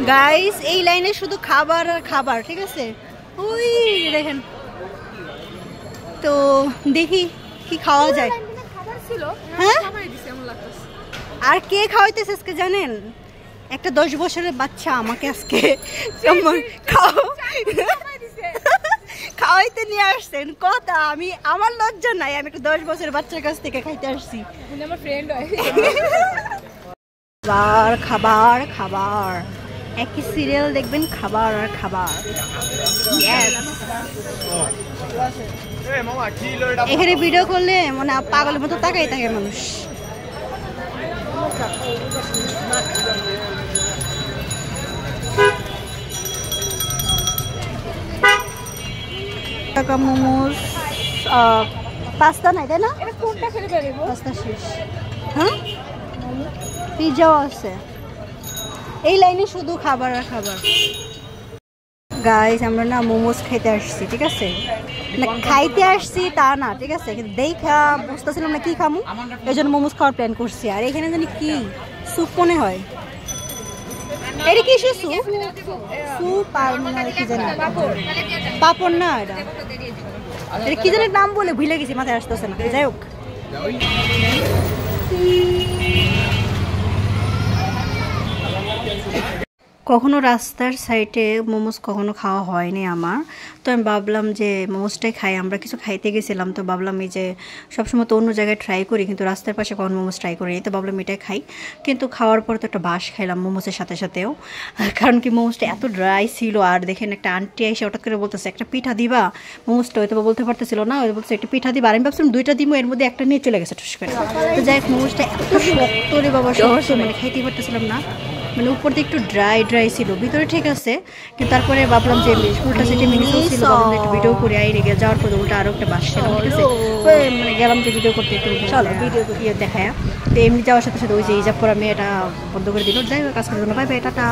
Guys এই লাইনে শুধু খাবার আর খাবার, ঠিক আছে? ওই দেখেন তো, দেখি কি খাওয়া যায়। হ্যাঁ, আর কে খাওয়াইতেছে আজকে জানেন? একটা 10 বছরের বাচ্চা আমাকে আজকে খাওয়াইতে নিয়ে আসছেন। কথা আমি, আমার লজ্জা নাই, আমি একটা 10 বছরের বাচ্চার কাছ থেকে খাইতে আসছি। আমার ফ্রেন্ড হয়। খাবার খাবার খাবার, একই সিরিয়াল দেখবেন, খাবার আর খাবার। এখানে ভিডিও করলে মানে পাগলের মতো তাকাই থাকে মানুষ। মোমোস, পাস্তা নাই তাই না? পাস্তা শেষ। হ্যাঁ, পিৎজাও আছে। এই লাইনে শুধু খাবার আর খাবার। গাইস আমরা না মোমোস খাইতে আসছি, ঠিক আছে? না খাইতে আসছি তা না, ঠিক আছে, কিন্তু দেখা বুঝতেছিলাম না কি খামু, এই জন্য মোমোস খাওয়ার প্ল্যান করছি। আর এখানে জানি কি স্যুপ মনে হয়, এটা কি স্যুপ? স্যুপ আর কি জানি পাপড় না, এটা কি জানি নাম বলে ভুলে গেছি, মাথায় আসতেছে না। যাই হোক, কখনো রাস্তার সাইডে মোমোস কখনো খাওয়া হয়নি আমার, তো আমি ভাবলাম যে মোমোসটাই খাই। আমরা কিছু খাইতে গেছিলাম, তো ভাবলাম এই যে সবসময় তো অন্য জায়গায় ট্রাই করি, কিন্তু রাস্তার পাশে কখনো মোমোস ট্রাই করিনি, তো ভাবলাম এটাই খাই। কিন্তু খাওয়ার পর তো একটা বাস খাইলাম মোমোসের সাথে সাথেও, কারণ কি মোমোসটা এত ড্রাই ছিল। আর দেখেন একটা আন্টি এসে হঠাৎ করে বলতেছে একটা পিঠা দিবা, মোমোসটা হয়তো বলতে পারতেছিল না, হয়তো বলছে একটা পিঠা দিবা। আর আমি ভাবছিলাম 2টা দিব, এর মধ্যে একটা নিয়ে চলে গেছে ঠুস করে। তো যাই হোক, মোমোসটা এত শক্ত রে বাবা, শক্ত, মানে খাইতেই পারতেছিলাম না। মানে উপর দিয়ে একটু ড্রাই ছিল, ভিতরে ঠিক আছে, কিন্তু তারপরে ভাবলাম যে উল্টা সিটে মিনিট ছিল, ভাবলাম একটু ভিডিও করে আইরে গিয়ে যাওয়ার পরে উল্টা আরো একটা বাস ছিল, ঠিক আছে? মানে গেলাম যে ভিডিও করতে, একটু ভিডিও দেখায়। তো এমনি যাওয়ার সাথে সাথে ওই যে ইজাব করা মেয়েটা বন্ধ করে দিল। যাই হোক, আজকের জন্য বাই বাই, টাটা।